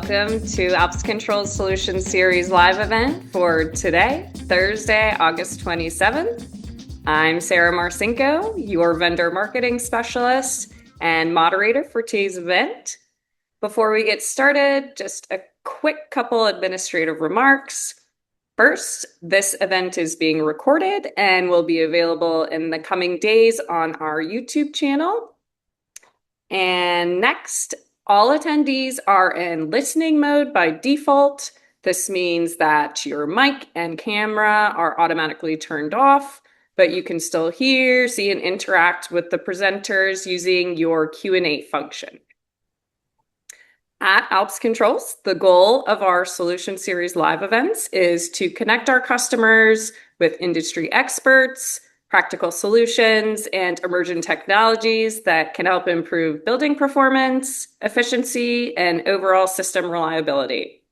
welcome to Alps Control Solutions Series live event for today, Thursday, August 27th. I'm Sarah Marcinko, your vendor marketing specialist and moderator for today's event. Before we get started, just a quick couple administrative remarks. First, this event is being recorded and will be available in the coming days on our YouTube channel. And next, all attendees are in listening mode by default. This means that your mic and camera are automatically turned off, but you can still hear, see, and interact with the presenters using your Q&A function. At Alps Controls, the goal of our Solution Series live events is to connect our customers with industry experts, practical solutions, and emerging technologies that can help improve building performance, efficiency, and overall system reliability.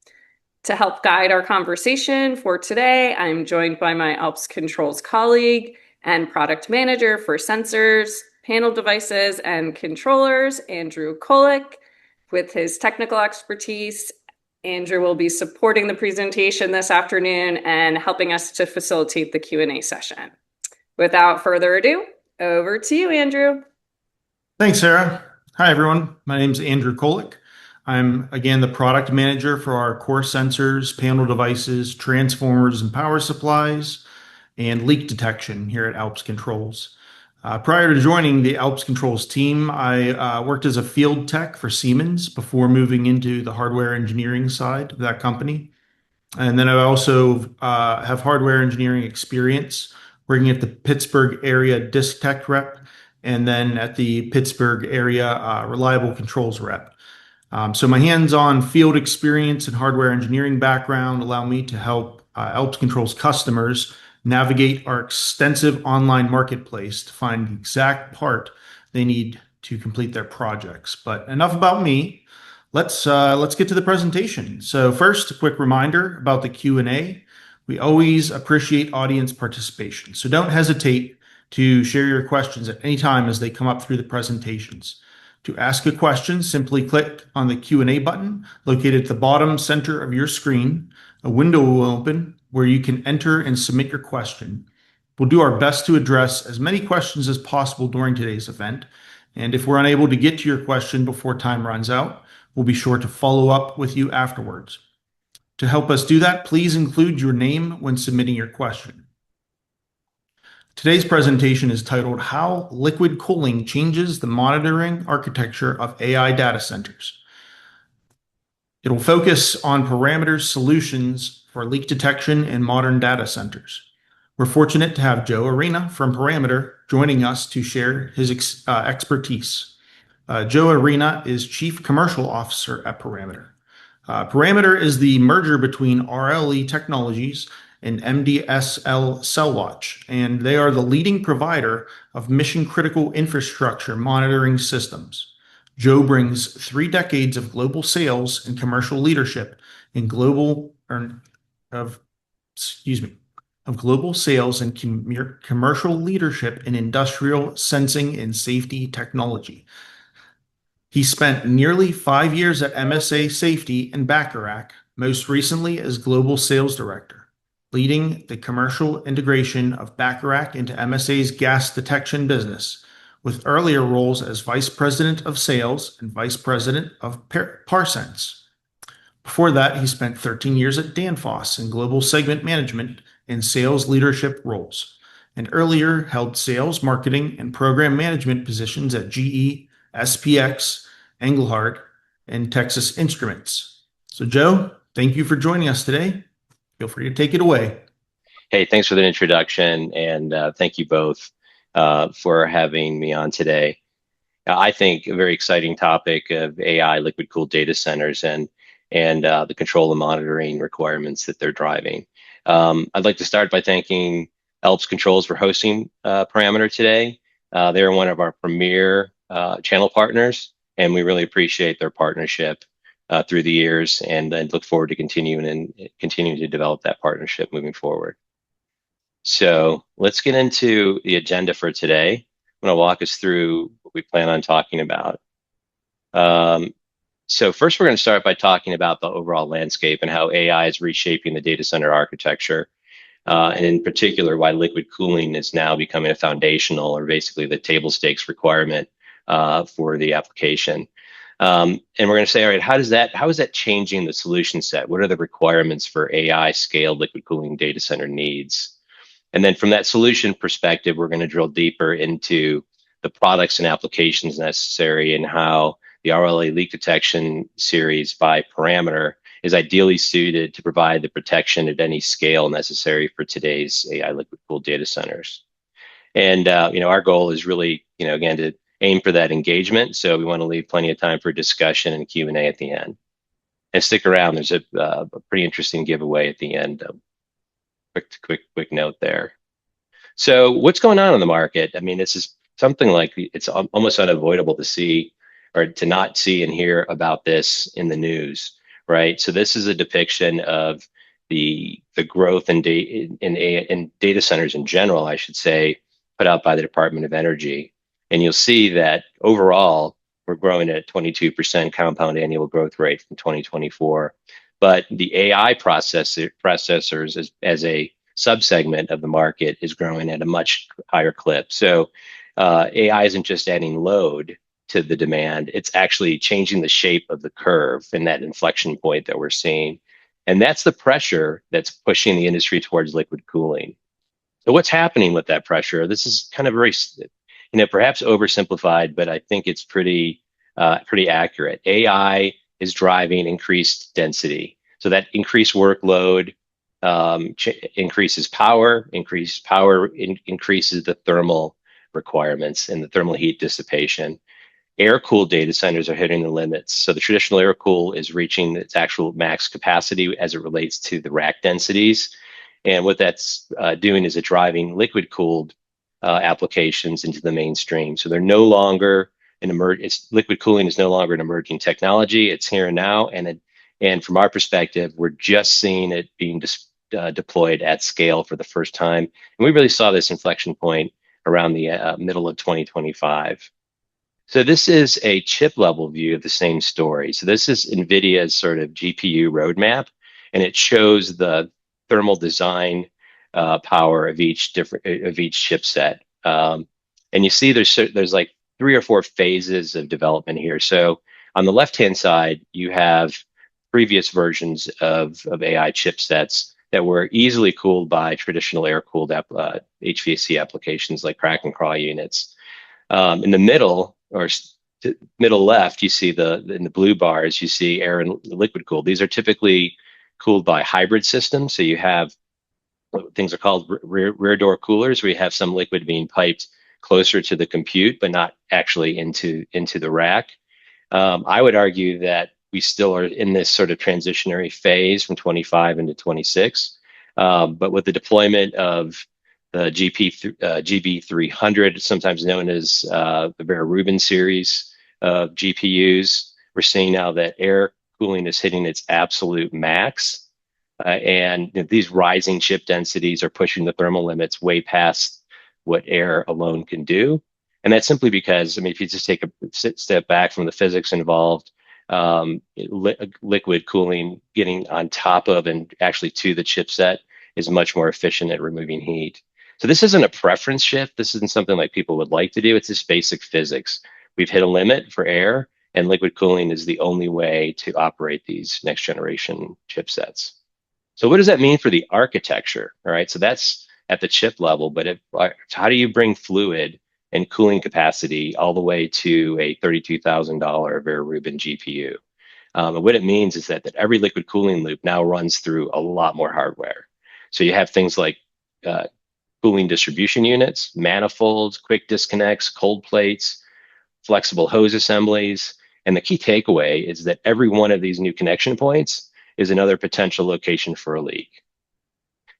To help guide our conversation for today, I'm joined by my Alps Controls colleague and product manager for sensors, panel devices, and controllers, Andrew Kolick. With his technical expertise, Andrew will be supporting the presentation this afternoon and helping us to facilitate the Q&A session. Without further ado, over to you, Andrew. Thanks, Sarah. Hi, everyone. My name is Andrew Kolick. I'm, again, the product manager for our core sensors, panel devices, transformers and power supplies, and leak detection here at Alps Controls. Prior to joining the Alps Controls team, I worked as a field tech for Siemens before moving into the hardware engineering side of that company. And then I also have hardware engineering experience working at the Pittsburgh area Disk Tech rep, and then at the Pittsburgh area Reliable Controls rep. So my hands-on field experience and hardware engineering background allow me to help Alps Controls customers navigate our extensive online marketplace to find the exact part they need to complete their projects. But enough about me. Let's get to the presentation. So first, a quick reminder about the Q&A. We always appreciate audience participation, so don't hesitate to share your questions at any time as they come up through the presentations. To ask a question, simply click on the Q&A button located at the bottom center of your screen. A window will open where you can enter and submit your question. We'll do our best to address as many questions as possible during today's event, and if we're unable to get to your question before time runs out, we'll be sure to follow up with you afterwards. To help us do that, please include your name when submitting your question. Today's presentation is titled How Liquid Cooling Changes the Monitoring Architecture of AI Data Centers. It will focus on Parameter's solutions for leak detection in modern data centers. We're fortunate to have Joe Arena from Parameter joining us to share his expertise. Joe Arena is Chief Commercial Officer at Parameter. Parameter is the merger between RLE Technologies and MDSL CellWatch, and they are the leading provider of mission-critical infrastructure monitoring systems. Joe brings 3 decades of global sales and commercial leadership in global sales and commercial leadership in industrial sensing and safety technology. He spent nearly 5 years at MSA Safety in Bacharach, most recently as Global Sales Director, leading the commercial integration of Bacharach into MSA's gas detection business, with earlier roles as Vice President of Sales and Vice President of Parsense. Before that, he spent 13 years at Danfoss in global segment management and sales leadership roles, and earlier held sales, marketing, and program management positions at GE, SPX, Engelhard, and Texas Instruments. So Joe, thank you for joining us today. Feel free to take it away. Hey, thanks for the introduction, and thank you both for having me on today. I think a very exciting topic of AI liquid-cooled data centers and the control and monitoring requirements that they're driving. I'd like to start by thanking Alps Controls for hosting Parameter today. They're one of our premier channel partners, and we really appreciate their partnership through the years, and then look forward to continuing to develop that partnership moving forward. So let's get into the agenda for today. I'm going to walk us through what we plan on talking about. So first, we're going to start by talking about the overall landscape and how AI is reshaping the data center architecture, and in particular, why liquid cooling is now becoming a foundational or basically the table stakes requirement for the application. And we're going to say, all right, how is that changing the solution set? What are the requirements for AI scaled liquid cooling data center needs? And then from that solution perspective, we're going to drill deeper into the products and applications necessary and how the RLA leak detection series by parameter is ideally suited to provide the protection at any scale necessary for today's AI liquid cooled data centers. And our goal is really, again, to aim for that engagement. So we want to leave plenty of time for discussion and Q&A at the end. And stick around. There's a pretty interesting giveaway at the end. Quick note there. So what's going on in the market? I mean, this is something like it's almost unavoidable to see or to not see and hear about this in the news, right? So this is a depiction of the growth in data centers in general, I should say, put out by the Department of Energy. And you'll see that overall, we're growing at 22% compound annual growth rate from 2024. But the AI processors as a subsegment of the market is growing at a much higher clip. So AI isn't just adding load to the demand, it's actually changing the shape of the curve and that inflection point that we're seeing. And that's the pressure that's pushing the industry towards liquid cooling. So what's happening with that pressure? This is kind of very, perhaps oversimplified, but I think it's pretty accurate. AI is driving increased density. So that increased workload increases power, increases the thermal requirements and the thermal heat dissipation. Air-cooled data centers are hitting the limits. So the traditional air cool is reaching its actual max capacity as it relates to the rack densities. And what that's doing is it's driving liquid-cooled applications into the mainstream. So they're no longer liquid cooling is no longer an emerging technology. It's here and now. And from our perspective, we're just seeing it being deployed at scale for the first time. And we really saw this inflection point around the middle of 2025. So this is a chip level view of the same story. So this is NVIDIA's sort of GPU roadmap, and it shows the thermal design power of each chipset. And you see there's like 3 or 4 phases of development here. So on the left-hand side, you have previous versions of AI chipsets that were easily cooled by traditional air-cooled HVAC applications like crack and crawl units. In the middle, or middle left, you see in the blue bars, you see air and liquid cooled. These are typically cooled by hybrid systems. So you have things are called rear door coolers, where you have some liquid being piped closer to the compute, but not actually into the rack. I would argue that we still are in this sort of transitionary phase from 25 into 26. But with the deployment of the GB300, sometimes known as the Vera Rubin series of GPUs, we're seeing now that air cooling is hitting its absolute max. And these rising chip densities are pushing the thermal limits way past what air alone can do. And that's simply because, if you just take a step back from the physics involved, liquid cooling getting on top of and actually to the chipset is much more efficient at removing heat. So this isn't a preference shift. This isn't something like people would like to do. It's just basic physics. We've hit a limit for air, and liquid cooling is the only way to operate these next generation chipsets. So what does that mean for the architecture? All right, so that's at the chip level, but how do you bring fluid and cooling capacity all the way to a $32,000 Vera Rubin GPU? And what it means is that every liquid cooling loop now runs through a lot more hardware. So you have things like cooling distribution units, manifolds, quick disconnects, cold plates, flexible hose assemblies. And the key takeaway is that every one of these new connection points is another potential location for a leak.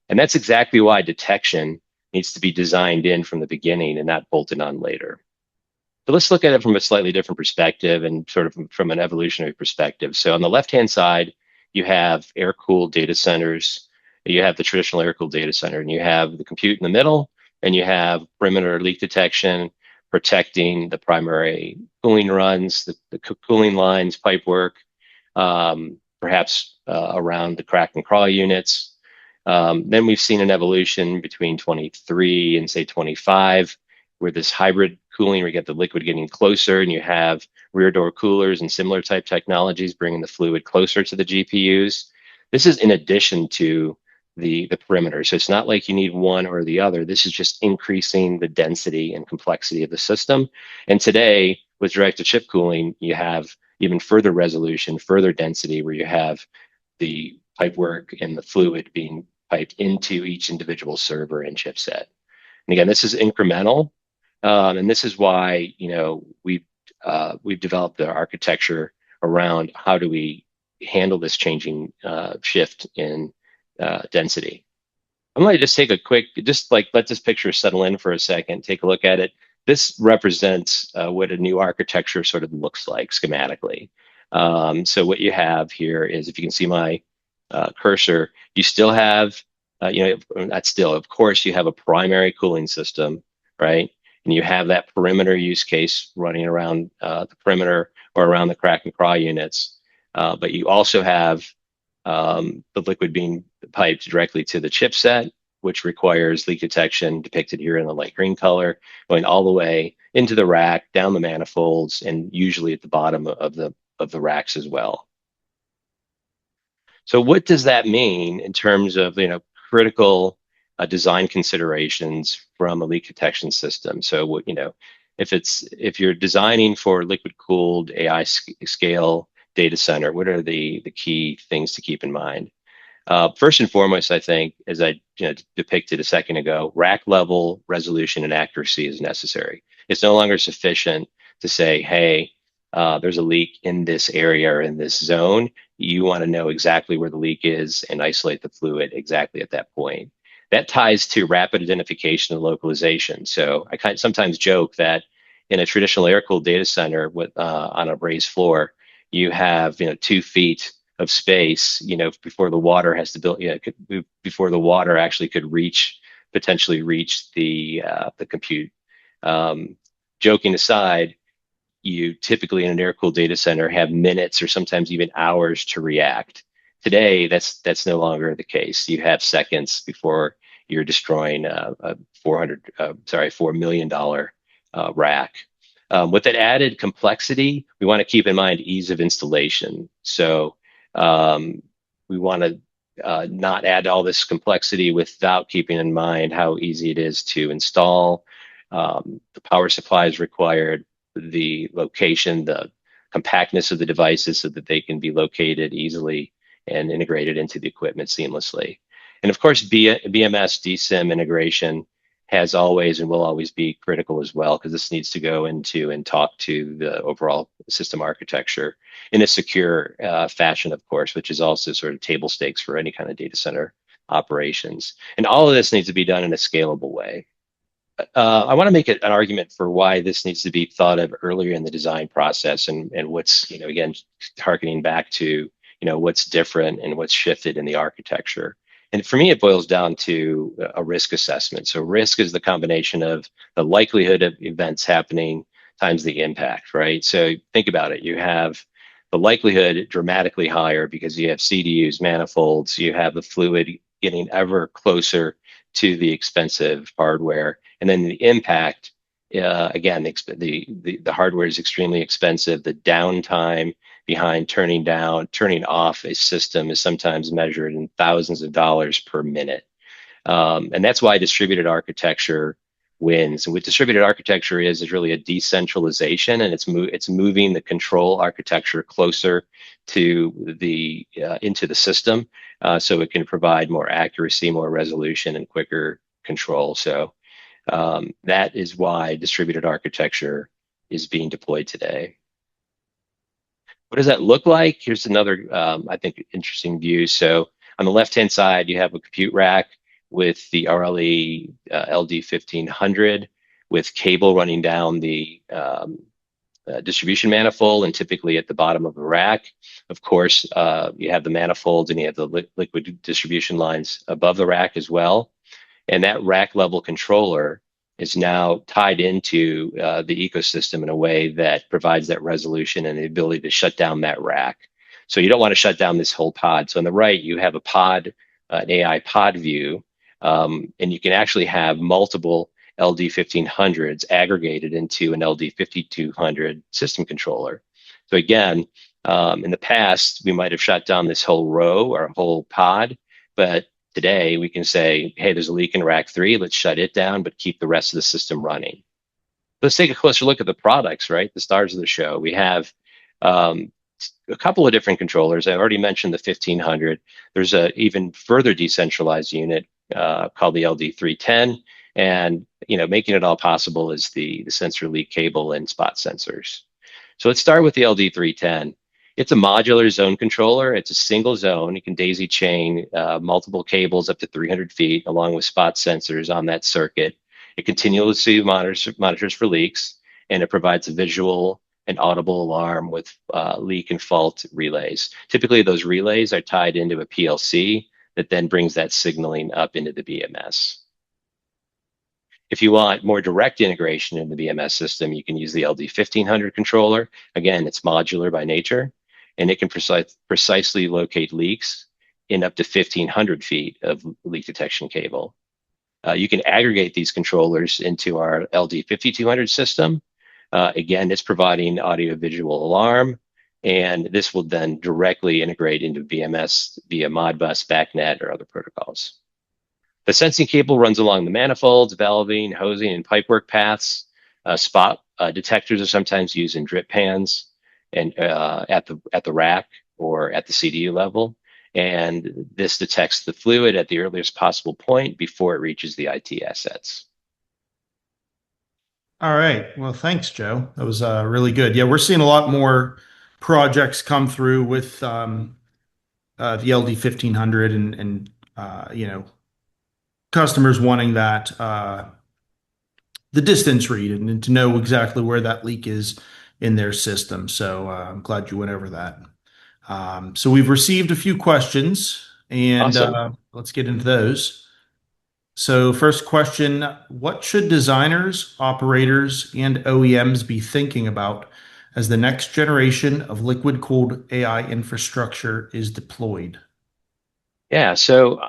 And that's exactly why detection needs to be designed in from the beginning and not bolted on later. So let's look at it from a slightly different perspective and sort of from an evolutionary perspective. So on the left-hand side, you have air-cooled data centers. You have the traditional air-cooled data center, and you have the compute in the middle, and you have perimeter leak detection, protecting the primary cooling runs, the cooling lines, pipe work, perhaps around the crack and crawl units. Then we've seen an evolution between 23 and say 25, where this hybrid cooling, where you get the liquid getting closer and you have rear door coolers and similar type technologies bringing the fluid closer to the GPUs. This is in addition to the perimeter. So it's not like you need one or the other. This is just increasing the density and complexity of the system. And today, with direct-to-chip cooling, you have even further resolution, further density, where you have the pipework and the fluid being piped into each individual server and chipset. And again, this is incremental, and this is why we've developed the architecture around how do we handle this changing shift in density. I'm going to just take a quick, just like let this picture settle in for a second, take a look at it. This represents what a new architecture sort of looks like schematically. So what you have here is, if you can see my cursor, you still have, not still, of course, you have a primary cooling system, right? And you have that perimeter use case running around the perimeter or around the crack and crawl units. But you also have the liquid being piped directly to the chipset, which requires leak detection, depicted here in the light green color, going all the way into the rack, down the manifolds, and usually at the bottom of the racks as well. So what does that mean in terms of critical design considerations from a leak detection system? So if you're designing for liquid cooled AI scale data center, what are the key things to keep in mind? First and foremost, I think, as I depicted a second ago, rack level resolution and accuracy is necessary. It's no longer sufficient to say, hey, there's a leak in this area or in this zone. You want to know exactly where the leak is and isolate the fluid exactly at that point. That ties to rapid identification and localization. So I sometimes joke that in a traditional air-cooled data center on a raised floor, you have 2 feet of space, before the water has to build, before the water actually could potentially reach the compute. Joking aside, you typically in an air-cooled data center have minutes or sometimes even hours to react. Today, that's no longer the case. You have seconds before you're destroying a $4 million rack. With that added complexity, we want to keep in mind ease of installation. So we want to not add all this complexity without keeping in mind how easy it is to install. The power supply is required, the location, the compactness of the devices so that they can be located easily and integrated into the equipment seamlessly. And of course, BMS DSIM integration has always and will always be critical as well, because this needs to go into and talk to the overall system architecture in a secure fashion, of course, which is also sort of table stakes for any kind of data center operations. And all of this needs to be done in a scalable way. I want to make an argument for why this needs to be thought of earlier in the design process, and what's, again, harkening back to, what's different and what's shifted in the architecture. And for me, it boils down to a risk assessment. So risk is the combination of the likelihood of events happening times the impact, right? So think about it. You have the likelihood dramatically higher because you have CDUs, manifolds, you have the fluid getting ever closer to the expensive hardware. And then the impact, again, the hardware is extremely expensive. The downtime behind turning off a system is sometimes measured in thousands of dollars per minute. And that's why distributed architecture wins. And what distributed architecture is really a decentralization, and it's moving the control architecture closer to into the system, so it can provide more accuracy, more resolution, and quicker control. So that is why distributed architecture is being deployed today. What does that look like? Here's another, I think, interesting view. So on the left-hand side, you have a compute rack with the RLE LD1500 with cable running down the distribution manifold, and typically at the bottom of the rack. Of course, you have the manifolds and you have the liquid distribution lines above the rack as well. And that rack level controller is now tied into the ecosystem in a way that provides that resolution and the ability to shut down that rack. So you don't want to shut down this whole pod. So on the right, you have a pod, an AI pod view, and you can actually have multiple LD1500s aggregated into an LD5200 system controller. So again, in the past, we might have shut down this whole row or a whole pod, but today we can say, hey, there's a leak in rack 3, let's shut it down, but keep the rest of the system running. Let's take a closer look at the products, right? The stars of the show. We have um, a couple of different controllers. I already mentioned the 1500. There's a even further decentralized unit called the LD310, and making it all possible is the sensor leak cable and spot sensors. So let's start with the LD310. It's a modular zone controller. It's a single zone. You can daisy chain multiple cables up to 300 feet along with spot sensors on that circuit. It continuously monitors for leaks, and it provides a visual and audible alarm with leak and fault relays. Typically, those relays are tied into a PLC that then brings that signaling up into the BMS. If you want more direct integration in the BMS system, you can use the LD1500 controller. Again, it's modular by nature, and it can precisely locate leaks in up to 1,500 feet of leak detection cable. You can aggregate these controllers into our LD5200 system. Again, it's providing audio-visual alarm, and this will then directly integrate into BMS via Modbus, BACnet, or other protocols. The sensing cable runs along the manifolds, valving, hosing, and pipework paths. Spot detectors are sometimes used in drip pans and at the rack or at the CDU level. And this detects the fluid at the earliest possible point before it reaches the IT assets. All right. Well, thanks, Joe. That was really good. Yeah, we're seeing a lot more projects come through with the LD 1500 and customers wanting that the distance read and to know exactly where that leak is in their system. So I'm glad you went over that. So we've received a few questions, and Awesome. let's get into those. So first question, what should designers, operators, and OEMs be thinking about as the next generation of liquid-cooled AI infrastructure is deployed? Yeah, so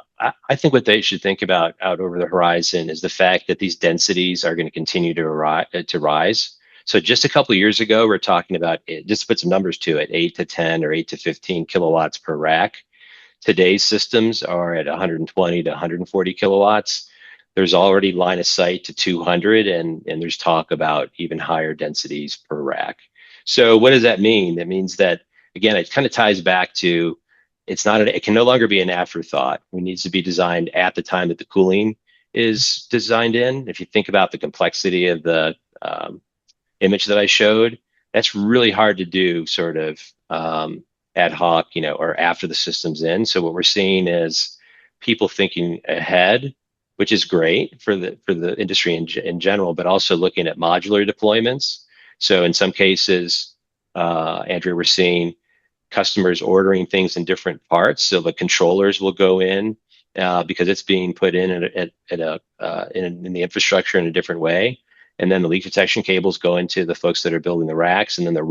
I think what they should think about out over the horizon is the fact that these densities are going to continue to rise. So just a couple of years ago, we're talking about just to put some numbers to it, 8 to 10 or 8 to 15 kilowatts per rack. Today's systems are at 120 to 140 kilowatts. There's already line of sight to 200, and there's talk about even higher densities per rack. So what does that mean? That means that, again, it kind of ties back to it can no longer be an afterthought. It needs to be designed at the time that the cooling is designed in. If you think about the complexity of the image that I showed, that's really hard to do sort of ad hoc, or after the system's in. So what we're seeing is people thinking ahead, which is great for the industry in general, but also looking at modular deployments. So in some cases, Andrew, we're seeing customers ordering things in different parts. So the controllers will go in because it's being put in in the infrastructure in a different way. And then the leak detection cables go into the folks that are building the racks, and then they're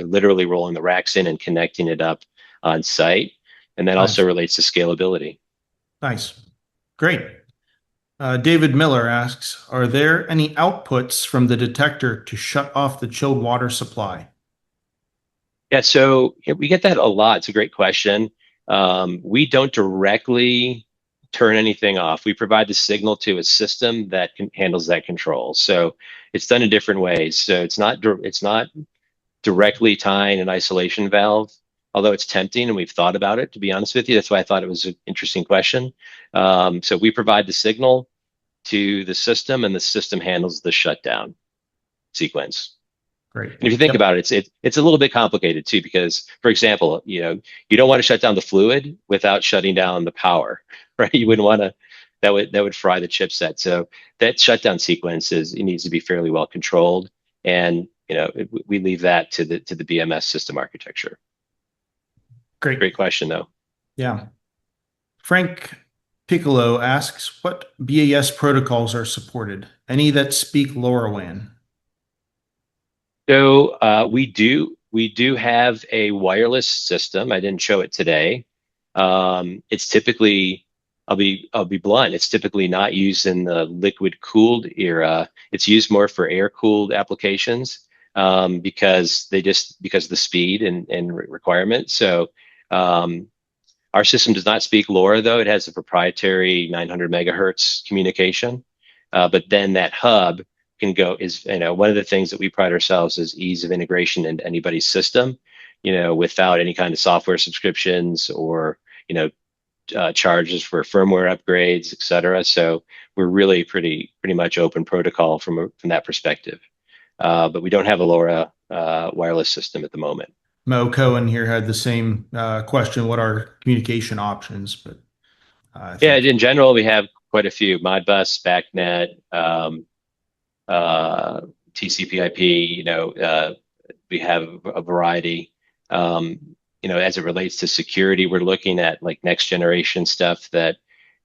literally rolling the racks in and connecting it up on site. And that also Nice. relates to scalability. Nice. Great. David Miller asks, are there any outputs from the detector to shut off the chilled water supply? Yeah, so we get that a lot. It's a great question. We don't directly turn anything off. We provide the signal to a system that handles that control. So it's done in different ways. So it's not directly tying an isolation valve, although it's tempting and we've thought about it, to be honest with you. That's why I thought it was an interesting question. So we provide the signal to the system, and the system handles the shutdown sequence. Great. And if you think Yep. about it, it's a little bit complicated too, because, for example, you don't want to shut down the fluid without shutting down the power, right? You wouldn't want to. That would fry the chipset. So that shutdown sequence it needs to be fairly well controlled, and we leave that to the BMS system architecture. Great. Great question, though. Yeah. Frank Piccolo asks, what BAS protocols are supported? Any that speak LoRaWAN? So we do have a wireless system. I didn't show it today. It's typically, I'll be blunt. It's typically not used in the liquid cooled era. It's used more for air cooled applications, because of the speed and requirement. So um, our system does not speak LoRa, though. It has a proprietary 900 megahertz communication. But then that hub can go is, one of the things that we pride ourselves is ease of integration into anybody's system, without any kind of software subscriptions or, charges for firmware upgrades, et cetera. So we're really pretty much open protocol from that perspective. But we don't have a LoRa wireless system at the moment. Mo Cohen here had the same question. What are communication options? But I Yeah, think, in general, we have quite a few: Modbus, BACnet, uh, TCP/IP. We have a variety. As it relates to security, we're looking at like next generation stuff that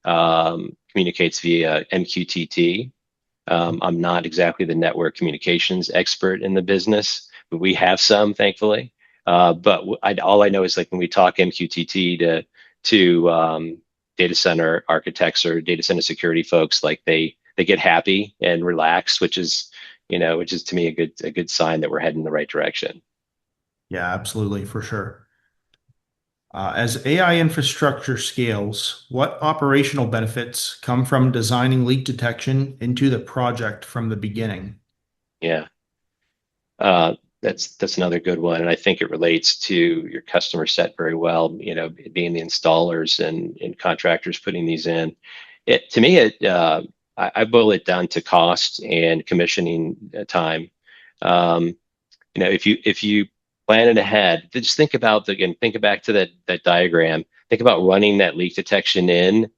communicates via MQTT. I'm not exactly the network communications expert in the business, but we have some, thankfully. But all I know is like when we talk MQTT to data center architects or data center security folks, like they get happy and relaxed, which is to me a good sign that we're heading in the right direction. yeah, absolutely, for sure. As AI infrastructure scales, what operational benefits come from designing leak detection into the project from the beginning? Yeah. That's another good one, and I think it relates to your customer set very well. Being the installers and contractors putting these in. To me, I boil it down to cost and commissioning time. Um, if you plan it ahead, just think about again, think back to that diagram. Think about running that leak detection in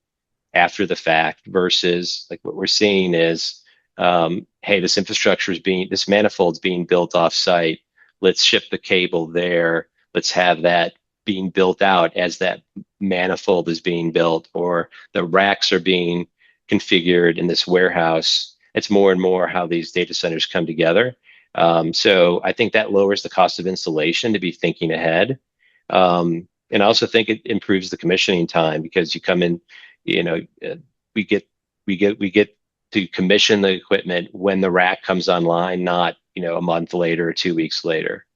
after the fact versus like what we're seeing is, hey, this manifold's being built off site. Let's ship the cable there. Let's have that being built out as that manifold is being built, or the racks are being configured in this warehouse. It's more and more how these data centers come together. So I think that lowers the cost of installation to be thinking ahead. And I also think it improves the commissioning time because you come in, you know, we get we get to commission the equipment when the rack comes online, not a month later or 2 weeks later.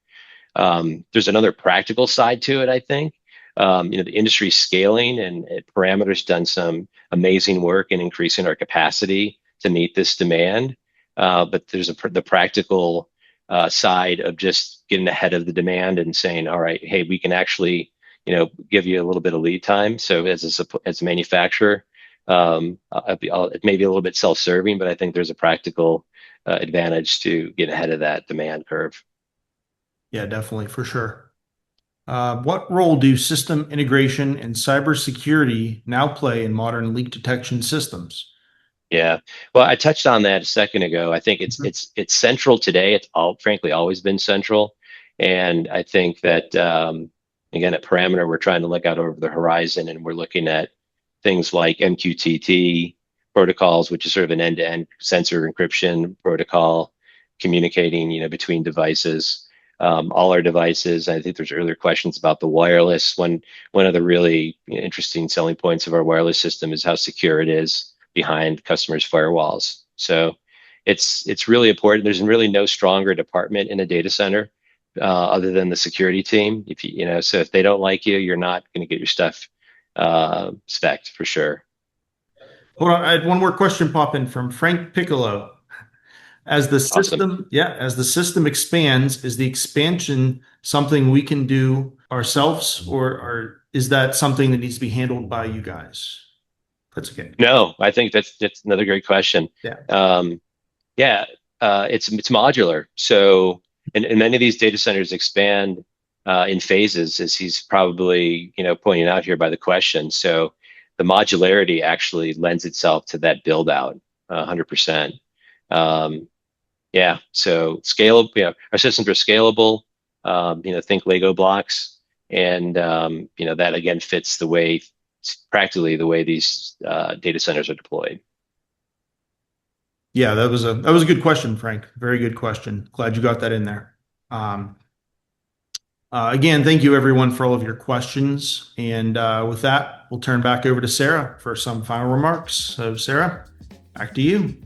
There's another practical side to it, I think. The industry scaling and Parameter's done some amazing work in increasing our capacity to meet this demand. But there's the practical side of just getting ahead of the demand and saying, all right, hey, we can actually, give you a little bit of lead time. So as a manufacturer, it may be a little bit self-serving, but I think there's a practical advantage to get ahead of that demand curve. Yeah, definitely, for sure. What role do system integration and cybersecurity now play in modern leak detection systems? Yeah. Well, I touched on that a second ago. I think it's Mhm. it's it's central today. It's frankly always been central, and I think that again at Parameter we're trying to look out over the horizon, and we're looking at things like MQTT protocols, which is sort of an end-to-end sensor encryption protocol, communicating between devices. All our devices. I think there's earlier questions about the wireless. One of the really interesting selling points of our wireless system is how secure it is behind customers' firewalls. So it's really important. There's really no stronger department in a data center other than the security team. So if they don't like you, you're not going to get your stuff spec'd for sure. Hold on, I had one more question pop in from Frank Piccolo. Awesome. As the system expands, is the expansion something we can do ourselves, or is that something that needs to be handled by you guys? That's okay. No, I think that's another great question. Yeah. Um, yeah, it's modular. So, and many of these data centers expand in phases, as he's probably pointing out here by the question. So, the modularity actually lends itself to that build out 100%. Um, yeah, so scalable. Yeah, our systems are scalable. Think Lego blocks, and that again fits the way. practically the way these data centers are deployed. Yeah, that was a good question, Frank. Very good question. Glad you got that in there. Again, thank you everyone for all of your questions. And with that, we'll turn back over to Sarah for some final remarks. So Sarah, back to you.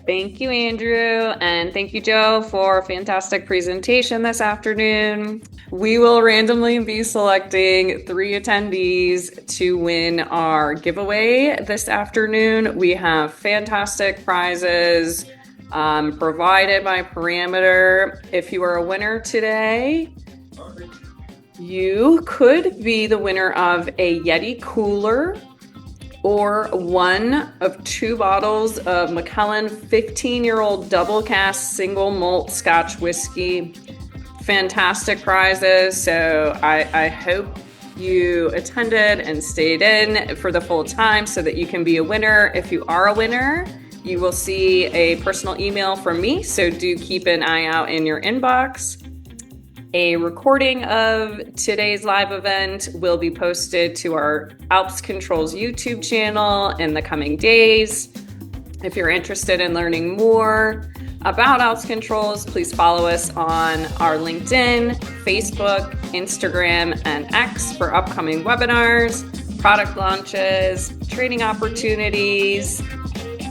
Thank you, Andrew, and thank you, Joe, for a fantastic presentation this afternoon. We will randomly be selecting 3 attendees to win our giveaway this afternoon. We have fantastic prizes provided by Parameter. If you are a winner today, you could be the winner of a Yeti cooler or one of 2 bottles of Macallan 15-year-old double cast single malt Scotch whiskey. Fantastic prizes. So I hope you attended and stayed in for the full time so that you can be a winner. If you are a winner, you will see a personal email from me. So do keep an eye out in your inbox. A recording of today's live event will be posted to our Alps Controls YouTube channel in the coming days. If you're interested in learning more about Alps Controls, please follow us on our LinkedIn, Facebook, Instagram, and X for upcoming webinars, product launches, training opportunities,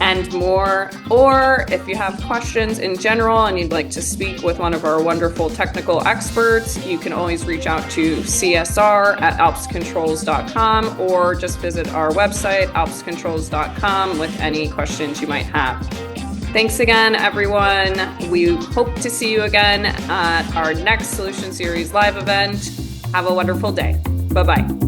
and more. Or if you have questions in general and you'd like to speak with one of our wonderful technical experts, you can always reach out to csr@alpscontrols.com or just visit our website, alpscontrols.com, with any questions you might have. Thanks again, everyone. We hope to see you again at our next Solution Series live event. Have a wonderful day. Bye-bye.